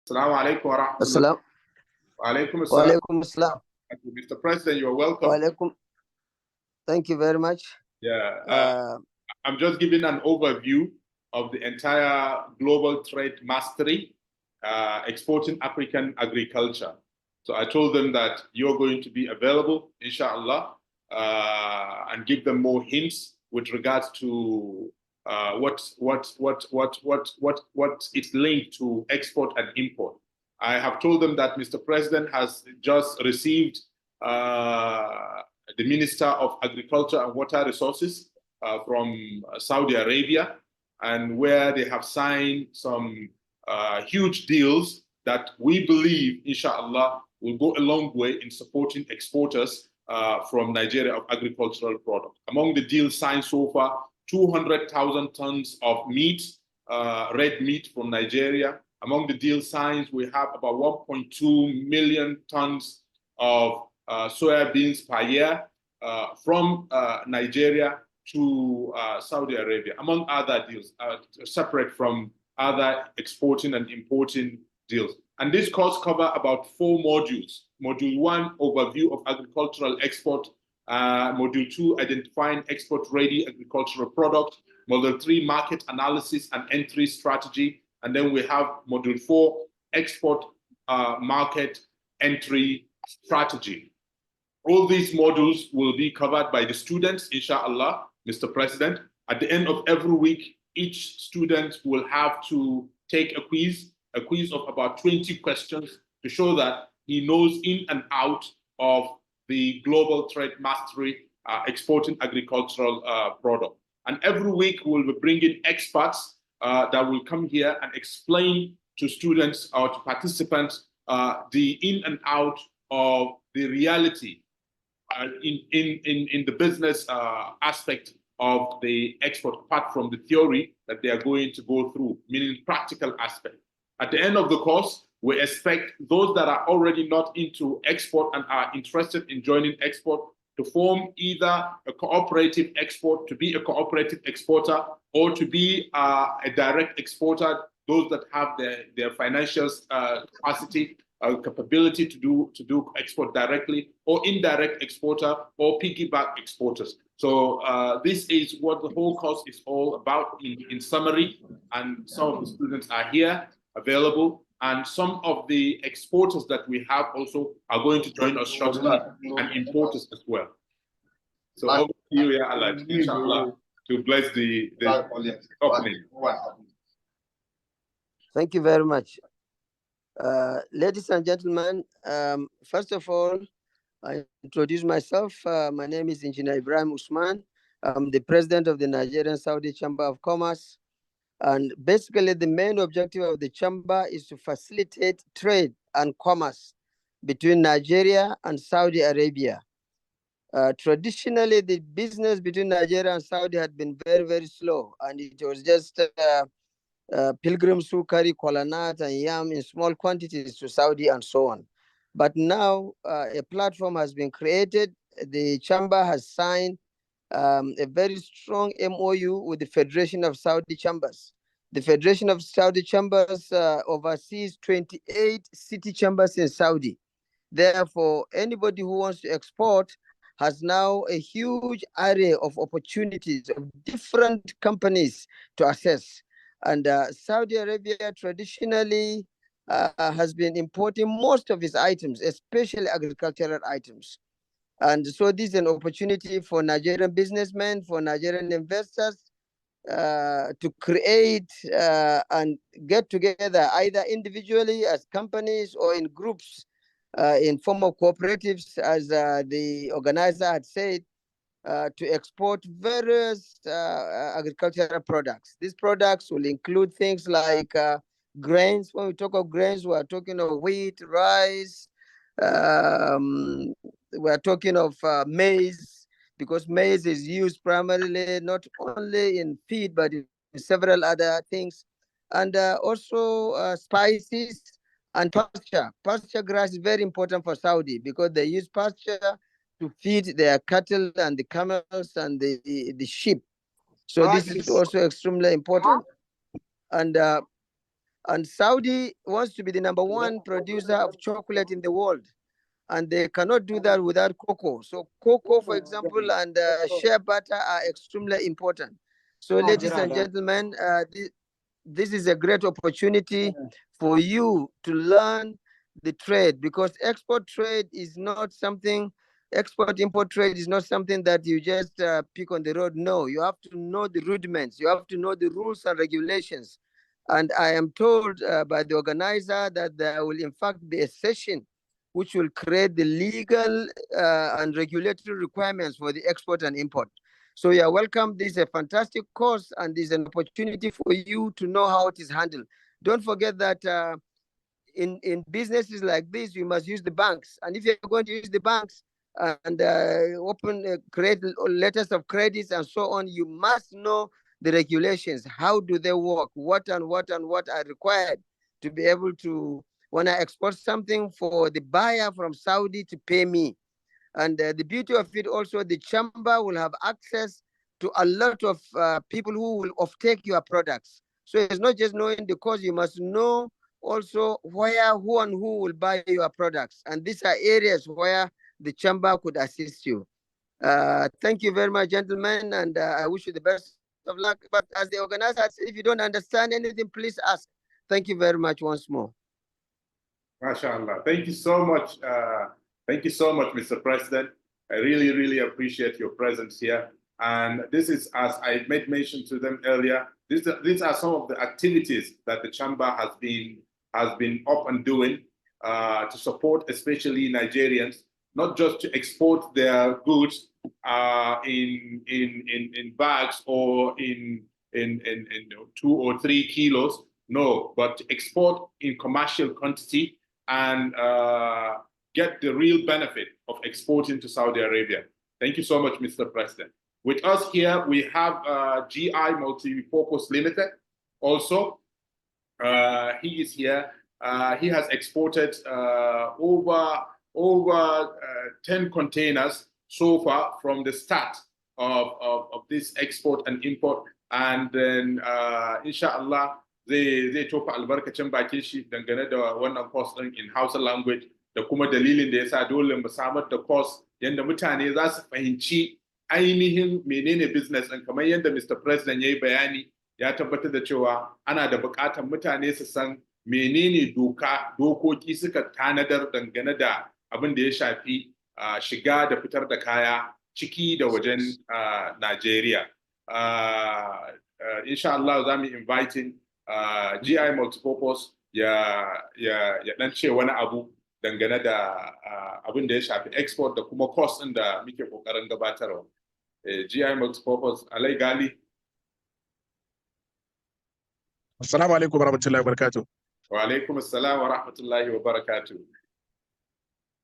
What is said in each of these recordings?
Assalamu alaikum wa rahmatullah. Assalam. Wa alaikum Wa assalam. alaikum assalam. Mr. President, you are welcome. Wa alaikum. Thank you very much. Yeah. I'm just giving an overview of the entire global trade mastery, exporting African agriculture. So I told them that you're going to be available, inshallah, and give them more hints with regards to what it's linked to export and import. I have told them that Mr. President has just received the Minister of Agriculture and Water Resources from Saudi Arabia, and where they have signed some huge deals that we believe, inshallah, will go a long way in supporting exporters from Nigeria of agricultural products. Among the deals signed so far, 200,000 tons of meat, red meat from Nigeria. Among the deals signed, we have about 1.2 million tons of soybeans per year from Nigeria to Saudi Arabia, among other deals, separate from other exporting and importing deals. And this course covers about 4 modules. Module 1, overview of agricultural export. Module 2, identifying export-ready agricultural products. Module 3, market analysis and entry strategy. And then we have Module 4, export market entry strategy. All these modules will be covered by the students, inshallah, Mr. President. At the end of every week, each student will have to take a quiz of about 20 questions to show that he knows in and out of the global trade mastery, exporting agricultural product. And every week we'll be bringing experts that will come here and explain to students or to participants the in and out of the reality in the business aspect of the export, apart from the theory that they are going to go through, meaning practical aspect. At the end of the course, we expect those that are already not into export and are interested in joining export to form either a cooperative export, to be a cooperative exporter, or to be a direct exporter, those that have their financial capacity, capability to do export directly, or indirect exporter, or piggyback exporters. So this is what the whole course is all about in summary, and some of the students are here available, and some of the exporters that we have also are going to join us shortly, and importers as well. So over to you, Ya Allah, inshallah, to bless the opening. Thank you very much. Ladies and gentlemen, first of all, I introduce myself. My name is Engineer Ibrahim Usman. I'm the president of the Nigerian Saudi Chamber of Commerce. And basically, the main objective of the chamber is to facilitate trade and commerce between Nigeria and Saudi Arabia. Traditionally, the business between Nigeria and Saudi had been very, very slow, and it was just pilgrims who carry kola nut and yam in small quantities to Saudi and so on. But now a platform has been created. The chamber has signed a very strong MOU with the Federation of Saudi Chambers. The Federation of Saudi Chambers oversees 28 city chambers in Saudi. Therefore, anybody who wants to export has now a huge array of opportunities of different companies to access. And Saudi Arabia traditionally has been importing most of its items, especially agricultural items. And so this is an opportunity for Nigerian businessmen, for Nigerian investors to create and get together either individually as companies or in groups in form of cooperatives, as the organizer had said, to export various agricultural products. These products will include things like grains. When we talk of grains, we are talking of wheat, rice, we are talking of maize, because maize is used primarily not only in feed, but in several other things. And also spices and pasture. Pasture grass is very important for Saudi because they use pasture to feed their cattle and the camels and the sheep. So this is also extremely important. And And Saudi wants to be the #1 producer of chocolate in the world. And they cannot do that without cocoa. So cocoa, for example, and shea butter are extremely important. So ladies and gentlemen, this is a great opportunity for you to learn the trade, because export trade is not something, export-import trade is not something that you just pick on the road. No, you have to know the rudiments. You have to know the rules and regulations. And I am told by the organizer that there will in fact be a session which will create the legal and regulatory requirements for the export and import. So you are welcome. This is a fantastic course, and this is an opportunity for you to know how it is handled. Don't forget that in businesses like this, you must use the banks. And if you're going to use the banks and create letters of credits and so on, you must know the regulations. How do they work? What are required to be able to, when I export something, for the buyer from Saudi to pay me. And the beauty of it also, the chamber will have access to a lot of people who will offtake your products. So it's not just knowing the cost, you must know also where, who and who will buy your products. And these are areas where the chamber could assist you. Thank you very much, gentlemen, and I wish you the best of luck. But as the organizer said, if you don't understand anything, please ask. Thank you very much once more. MashaAllah. Thank you so much. Thank you so much, Mr. President. I really, really appreciate your presence here. And this is, as I made mention to them earlier, these are some of the activities that the chamber has been up and doing to support especially Nigerians, not just to export their goods in bags or in 2 or 3 kilos, no, but to export in commercial quantity and get the real benefit of exporting to Saudi Arabia. Thank you so much, Mr. President. With us here, we have GIA Multipurpose Limited also. He is here. He has exported over 10 containers so far from the start of this export and import. And then, inshallah, zai tofa albarkacin bakin shi dangane da wannan course din in Hausa language da kuma dalilin da yasa dole mu samar da course yanda mutane za su fahimci ainihin menene business din, kamar yadda Mr. President yayi bayani, ya tabbatar da cewa ana da buƙatar mutane su san menene dokoki suka tanadar dangane da abin da ya shafi shiga da fitar da kaya ciki da wajen Najeriya. Insha Allah za mu inviting GIA Multipurpose ya dan ce wani abu dangane da abin da ya shafi export da kuma cost ɗin da muke kokarin gabatarwa. GIA Multipurpose, Alai Gali. Assalamu alaikum warahmatullahi wabarakatuh. Wa alaikum assalam wa rahmatullahi wa barakatuh.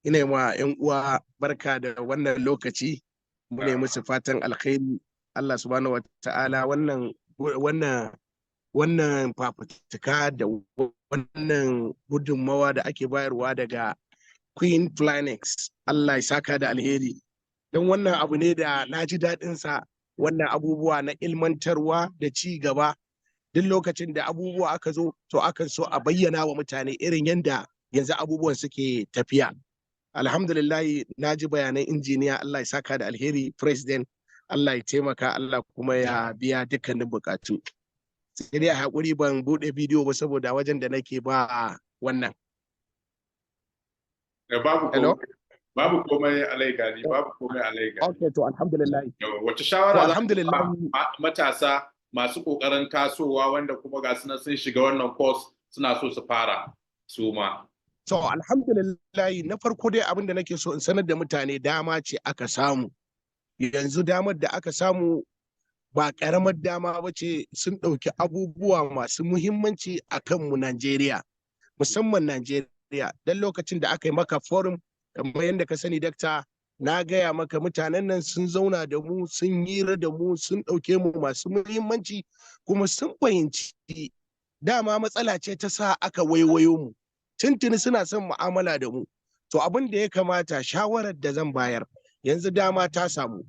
Ina yi wa ƴan uwa barka da wannan lokaci, mu ne musu fatan alkhairi. Allah subhanahu wata'ala wannan fafutuka da wannan gudunmawa da ake bayarwa daga Queen Planex, Allah ya saka da alheri. Don wannan abu ne da na ji daɗinsa, wannan abubuwa na ilmantarwa da ci gaba. Duk lokacin da abubuwa aka zo, to akan so a bayyana wa mutane irin yadda yanzu abubuwan suke tafiya. Alhamdulillah, na ji bayanan injiniya, Allah ya saka da alheri. President, Allah ya taimaka, Allah kuma ya biya dukkanin bukatu. Sai dai a haƙuri ban buɗe bidiyo ba saboda wajen da nake ba wannan. Babu komai Alai Gali, babu komai Alai Gali. Okay, to alhamdulillah. Wace shawara alhamdulillah matasa masu kokarin tasowa wanda kuma ga suna sun shiga wannan course suna so su fara su ma? So alhamdulillah, na farko dai abin da nake so in sanar da mutane, dama ce aka samu. Yanzu damar da aka samu ba ƙaramar dama ba ce, sun ɗauki abubuwa masu muhimmanci a kanmu Najeriya, musamman Najeriya. Dan lokacin da aka yi maka forum, kamar yadda ka sani dakta, na gaya maka mutanen nan sun zauna da mu, sun hira da mu, sun ɗauke mu masu muhimmanci, kuma sun fahimci dama matsala ce ta sa aka waiwayo mu. Tuntuni suna son mu'amala da mu. To abin da ya kamata, shawarar da zan bayar, yanzu dama ta samu.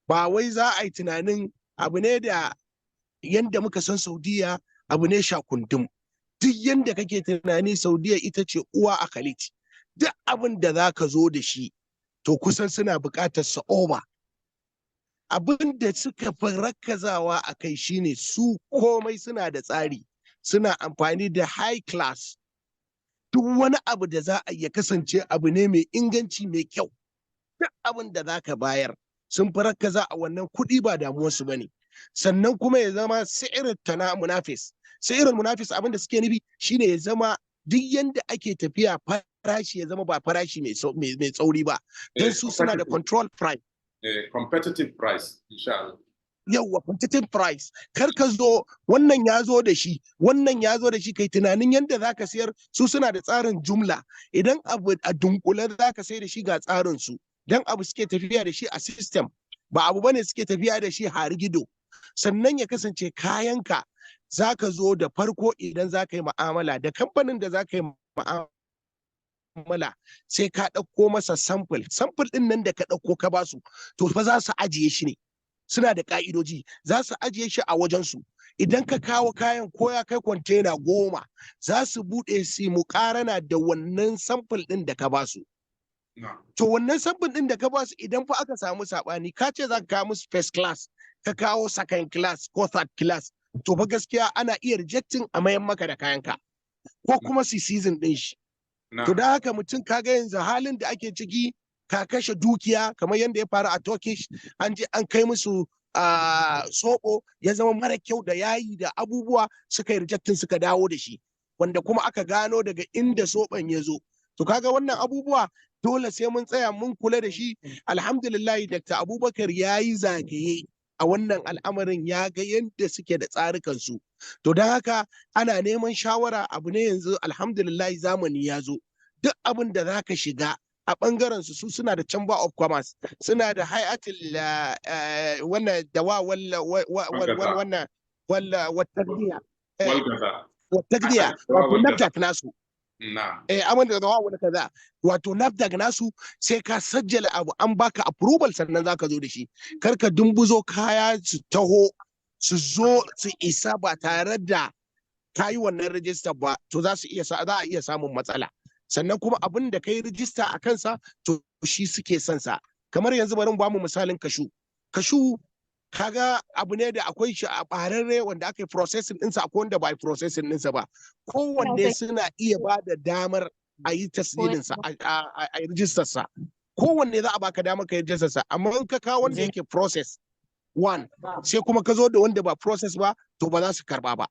Ba wai za a yi tunanin abu ne da yanda muka san Saudiya, abu ne shakundum. duk yanda kake tunani Saudiya ita ce uwa a Khalid. Duk abin da za ka zo da shi to kusan suna buƙatar sa over. Abin da suka fi rakkazawa a kai shine su komai suna da tsari, suna amfani da high class. Duk wani abu da za a iya kasance abu ne mai inganci mai kyau. Duk abin da za ka bayar sun fi rakkaza a wannan kuɗi ba damuwarsu ba ne. Sannan kuma ya zama si'irin tana munafis. Si'irin munafis abin da suke nufi shine ya zama duk yanda ake tafiya farashi ya zama ba farashi mai tsauri ba. Don su suna da control price. Competitive price, inshallah. Yawwa, competitive price. Kar ka zo wannan ya zo da shi, wannan ya zo da shi, kai tunanin yadda za ka sayar. Su suna da tsarin jumla. Idan abu a dunkule za ka sai da shi ga tsarin su. Dan abu suke tafiya da shi a system, ba abu bane suke tafiya da shi harigido. Sannan ya kasance kayanka za ka zo da farko idan za ka yi ma'amala da kamfanin da za ka yi ma'amala, sai ka ɗauko masa sample ɗin nan da ka ɗauko ka basu, to fa za su ajiye shi ne, suna da ƙa'idoji, za su ajiye shi a wajensu. Idan ka kawo kayan ko ya kai kwantena 10, za su buɗe su muƙarana da wannan sample ɗin da ka basu. To wannan sample ɗin da ka basu idan fa aka samu saɓani, ka ce za ka kawo musu first class, ka kawo second class ko third class, to fa gaskiya ana iya rejecting a mayan maka da kayanka ko kuma su season ɗin shi. To da haka mutum kaga yanzu halin da ake ciki, ka kashe dukiya kamar yadda ya faru a Turkish, an je an kai musu soɓo ya zama mara kyau da yayi da abubuwa, suka yi rejecting suka dawo da shi, wanda kuma aka gano daga inda soɓon ya zo. To kaga wannan abubuwa dole sai mun tsaya mun kula da shi. Alhamdulillah Dr. Abubakar ya yi zagaye a wannan al'amarin, ya ga yadda suke da tsarukansu. To don haka ana neman shawara, abu ne yanzu alhamdulillah zamani ya zo. Duk abin da za ka shiga a ɓangaren su suna da Chamber of Commerce, suna da hayatul wannan dawa wannan wattagdiya wato NAFDAC nasu. Amma da dawa wani kaza wato NAFDAC nasu, sai ka sajjala abu an baka approval sannan zaka zo da shi. Kar ka dumbuzo kaya su taho su zo su isa ba tare da ka yi wannan rijista ba, to za a iya samun matsala. Sannan kuma abin da ka yi rijista a kansa, to shi suke son sa. Kamar yanzu bari mu ba mu misalin kashu kaga abu ne da akwai shi a ɓararre wanda aka yi processing ɗinsa, akwai wanda ba yi processing ɗinsa ba. Kowanne suna iya ba da damar a yi tasdilinsa a yi rijistarsa. Kowanne za a baka damar ka yi rijistarsa, amma in ka kawo wanda yake process one, sai kuma ka zo da wanda ba process ba, to ba za su karba ba.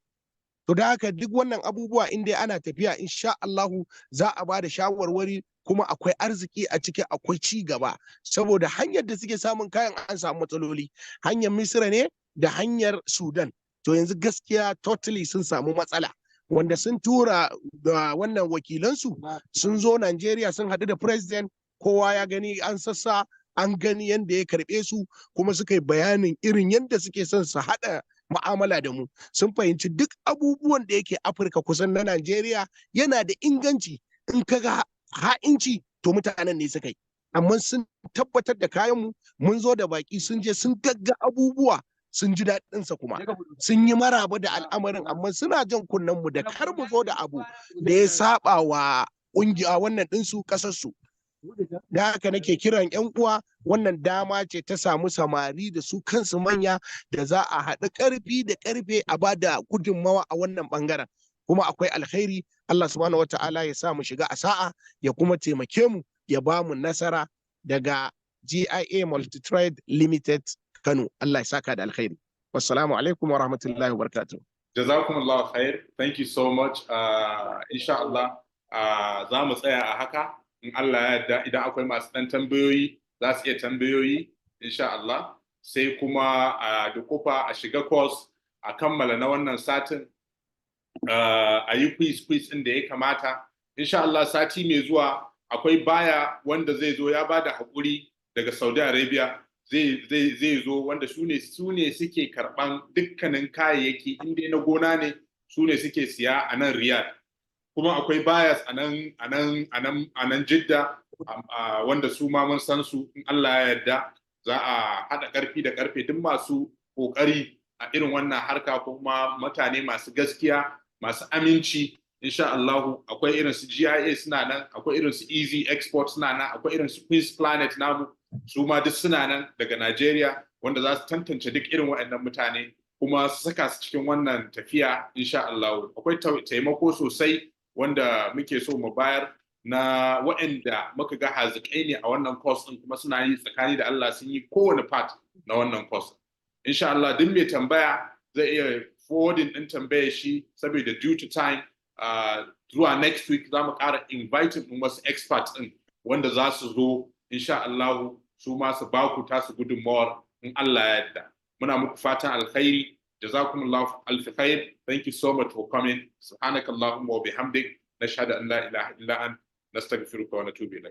To da haka duk wannan abubuwa in dai ana tafiya, insha Allahu za a ba da shawarwari, kuma akwai arziki a ciki, akwai ci gaba. Saboda hanyar da suke samun kayan an samu matsaloli, hanyar Misira ne da hanyar Sudan. To yanzu gaskiya totally sun samu matsala, wanda sun tura da wannan wakilansu sun zo Najeriya sun haɗu da president, kowa ya gani, an sassa an gani yadda ya karɓe su, kuma suka yi bayanin irin yadda suke son su haɗa mu'amala da mu. Sun fahimci duk abubuwan da yake Afirka kusan na Najeriya yana da inganci. In ka ga ha'inci, to mutanen ne suka yi, amma sun tabbatar da kayanmu. Mun zo da baki sun je sun gagga abubuwa, sun ji daɗinsa, kuma sun yi maraba da al'amarin, amma suna jan kunnen mu da kar mu zo da abu da ya saba wa ƙungiya wannan ɗinsu ƙasarsu. Da haka nake kiran 'yan uwa, wannan dama ce ta samu samari da su kansu manya, da za a haɗu ƙarfi da ƙarfe a ba da gudunmawa a wannan ɓangaren. Kuma akwai alkhairi. Allah subhanahu wa ta'ala ya sa mu shiga a sa'a, ya kuma taimake mu, ya ba mu nasara daga GIA Multipurpose Limited Kano. Allah ya saka da alkhairi. Wassalamu alaikum wa rahmatullahi wa barakatuh. Jazakumullahu khair. Thank you so much. Insha Allah za mu tsaya a haka. In Allah ya yarda, idan akwai masu ɗan tambayoyi za su iya tambayoyi, insha Allah. Sai kuma da kofa a shiga course, a kammala na wannan satin, a yi quiz ɗin da ya kamata. Insha Allah sati mai zuwa akwai baya wanda zai zo, ya ba da haƙuri daga Saudi Arabia, zai zo, wanda su ne suke karɓan dukkanin kayayyaki, inda na gona ne su ne suke siya a nan Riyadh. Kuma akwai bias a nan Jidda, wanda su ma mun san su. In Allah ya yarda, za a haɗa ƙarfi da ƙarfe duk masu ƙoƙari a irin wannan harka, kuma mutane masu gaskiya, masu aminci, insha Allah akwai irin su GIA suna nan, akwai irin su Easy Export suna nan, akwai irin su Peace Planet namu su ma duk suna nan daga Nigeria wanda za su tantance duk irin waɗannan mutane kuma su saka su cikin wannan tafiya insha Allah. Akwai taimako sosai wanda muke so mu bayar na waɗanda muka ga hazikai ne a wannan course din kuma suna yi tsakani da Allah sun yi kowane part na wannan course. Insha Allah duk mai tambaya zai iya forwarding din tambayar shi saboda due to time zuwa next week za mu ƙara inviting din wasu experts din wanda za su zo insha Allah su ma su ba ku tasu gudunmawar in Allah ya yarda. Muna muku fatan alkhairi. Jazakumullahu alf khair. Thank you so much for coming. Subhanakallahumma wa bihamdik. Nashhadu an la ilaha illa ant nastaghfiruka wa natubu ilayk.